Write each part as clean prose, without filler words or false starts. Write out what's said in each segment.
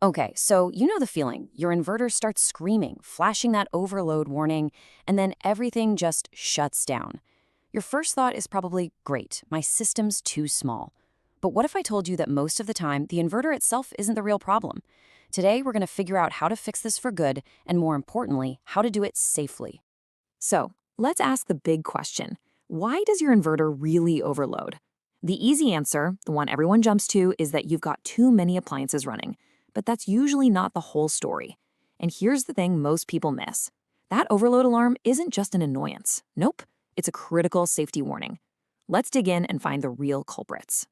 Okay, so you know the feeling. Your inverter starts screaming, flashing that overload warning, and then everything just shuts down. Your first thought is probably, great, my system's too small. But what if I told you that most of the time, the inverter itself isn't the real problem? Today, we're going to figure out how to fix this for good, and more importantly, how to do it safely. So, let's ask the big question. Why does your inverter really overload? The easy answer, the one everyone jumps to, is that you've got too many appliances running. But that's usually not the whole story. And here's the thing most people miss. That overload alarm isn't just an annoyance. Nope, it's a critical safety warning. Let's dig in and find the real culprits.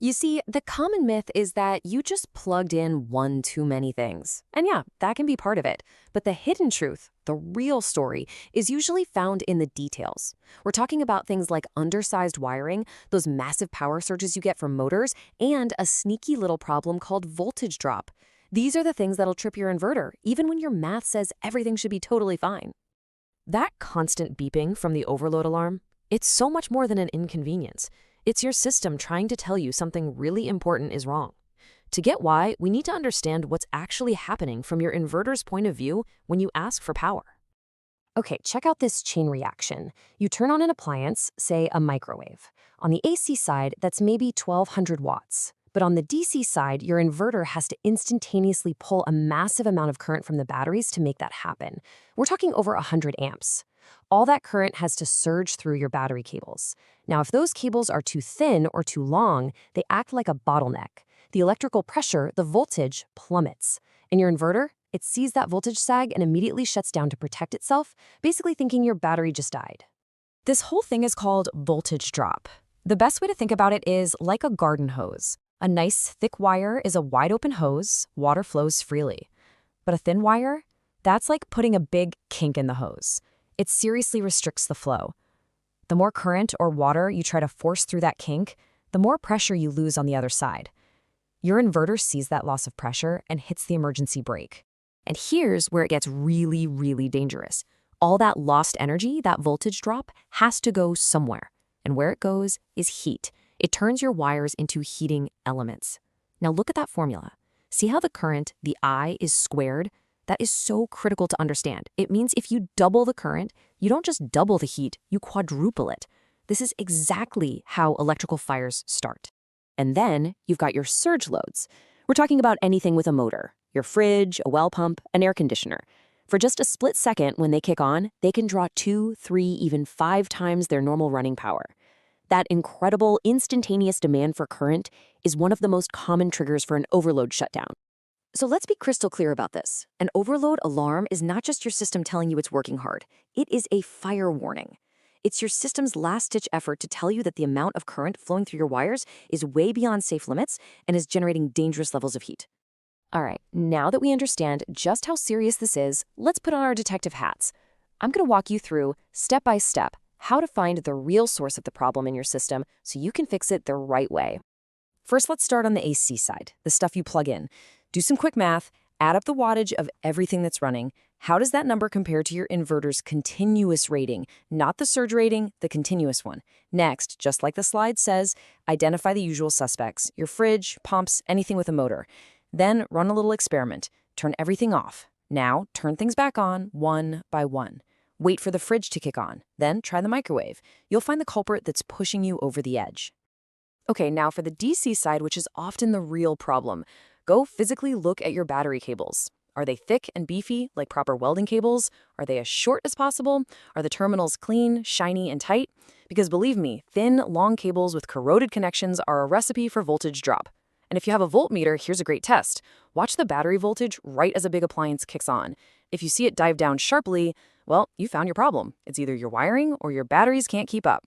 You see, the common myth is that you just plugged in one too many things. And yeah, that can be part of it. But the hidden truth, the real story, is usually found in the details. We're talking about things like undersized wiring, those massive power surges you get from motors, and a sneaky little problem called voltage drop. These are the things that'll trip your inverter, even when your math says everything should be totally fine. That constant beeping from the overload alarm, it's so much more than an inconvenience. It's your system trying to tell you something really important is wrong. To get why, we need to understand what's actually happening from your inverter's point of view when you ask for power. Okay, check out this chain reaction. You turn on an appliance, say a microwave. On the AC side, that's maybe 1200 watts. But on the DC side, your inverter has to instantaneously pull a massive amount of current from the batteries to make that happen. We're talking over 100 amps. All that current has to surge through your battery cables. Now, if those cables are too thin or too long, they act like a bottleneck. The electrical pressure, the voltage, plummets. And your inverter, it sees that voltage sag and immediately shuts down to protect itself, basically thinking your battery just died. This whole thing is called voltage drop. The best way to think about it is like a garden hose. A nice, thick wire is a wide-open hose, water flows freely. But a thin wire? That's like putting a big kink in the hose. It seriously restricts the flow. The more current or water you try to force through that kink, the more pressure you lose on the other side. Your inverter sees that loss of pressure and hits the emergency brake. And here's where it gets really, really dangerous. All that lost energy, that voltage drop, has to go somewhere. And where it goes is heat. It turns your wires into heating elements. Now look at that formula. See how the current, the I, is squared? That is so critical to understand. It means if you double the current, you don't just double the heat, you quadruple it. This is exactly how electrical fires start. And then you've got your surge loads. We're talking about anything with a motor, your fridge, a well pump, an air conditioner. For just a split second when they kick on, they can draw 2, 3, even 5 times their normal running power. That incredible instantaneous demand for current is one of the most common triggers for an overload shutdown. So let's be crystal clear about this. An overload alarm is not just your system telling you it's working hard. It is a fire warning. It's your system's last-ditch effort to tell you that the amount of current flowing through your wires is way beyond safe limits and is generating dangerous levels of heat. All right, now that we understand just how serious this is, let's put on our detective hats. I'm going to walk you through, step by step, how to find the real source of the problem in your system so you can fix it the right way. First, let's start on the AC side, the stuff you plug in. Do some quick math, add up the wattage of everything that's running. How does that number compare to your inverter's continuous rating? Not the surge rating, the continuous one. Next, just like the slide says, identify the usual suspects, your fridge, pumps, anything with a motor. Then run a little experiment. Turn everything off. Now, turn things back on one by one. Wait for the fridge to kick on. Then try the microwave. You'll find the culprit that's pushing you over the edge. Okay, now for the DC side, which is often the real problem. Go physically look at your battery cables. Are they thick and beefy, like proper welding cables? Are they as short as possible? Are the terminals clean, shiny, and tight? Because believe me, thin, long cables with corroded connections are a recipe for voltage drop. And if you have a voltmeter, here's a great test. Watch the battery voltage right as a big appliance kicks on. If you see it dive down sharply, well, you found your problem. It's either your wiring or your batteries can't keep up.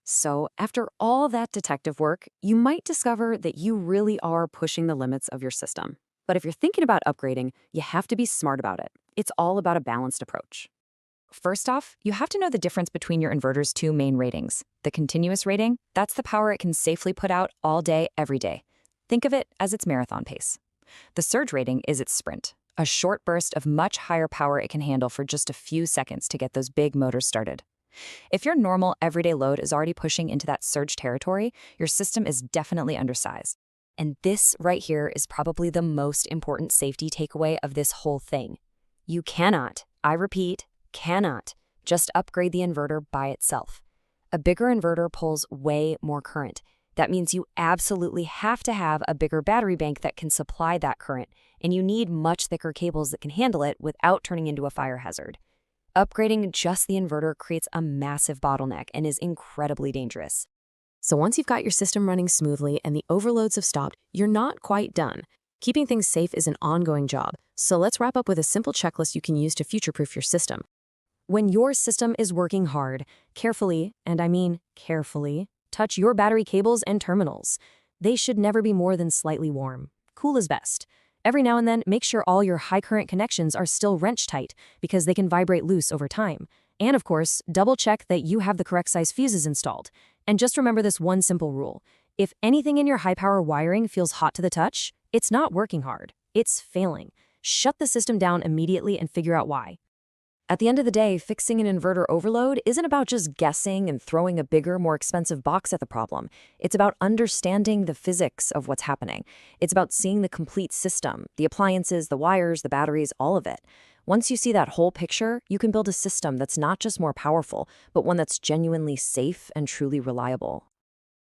So, after all that detective work, you might discover that you really are pushing the limits of your system. But if you're thinking about upgrading, you have to be smart about it. It's all about a balanced approach. First off, you have to know the difference between your inverter's 2 main ratings. The continuous rating, that's the power it can safely put out all day, every day. Think of it as its marathon pace. The surge rating is its sprint, a short burst of much higher power it can handle for just a few seconds to get those big motors started. If your normal everyday load is already pushing into that surge territory, your system is definitely undersized. And this right here is probably the most important safety takeaway of this whole thing. You cannot, I repeat, cannot just upgrade the inverter by itself. A bigger inverter pulls way more current. That means you absolutely have to have a bigger battery bank that can supply that current, and you need much thicker cables that can handle it without turning into a fire hazard. Upgrading just the inverter creates a massive bottleneck and is incredibly dangerous. So once you've got your system running smoothly and the overloads have stopped, you're not quite done. Keeping things safe is an ongoing job, so let's wrap up with a simple checklist you can use to future-proof your system. When your system is working hard, carefully, and I mean carefully, touch your battery cables and terminals. They should never be more than slightly warm. Cool is best. Every now and then, make sure all your high-current connections are still wrench-tight because they can vibrate loose over time. And of course, double-check that you have the correct size fuses installed. And just remember this one simple rule. If anything in your high-power wiring feels hot to the touch, it's not working hard. It's failing. Shut the system down immediately and figure out why. At the end of the day, fixing an inverter overload isn't about just guessing and throwing a bigger, more expensive box at the problem. It's about understanding the physics of what's happening. It's about seeing the complete system, the appliances, the wires, the batteries, all of it. Once you see that whole picture, you can build a system that's not just more powerful, but one that's genuinely safe and truly reliable.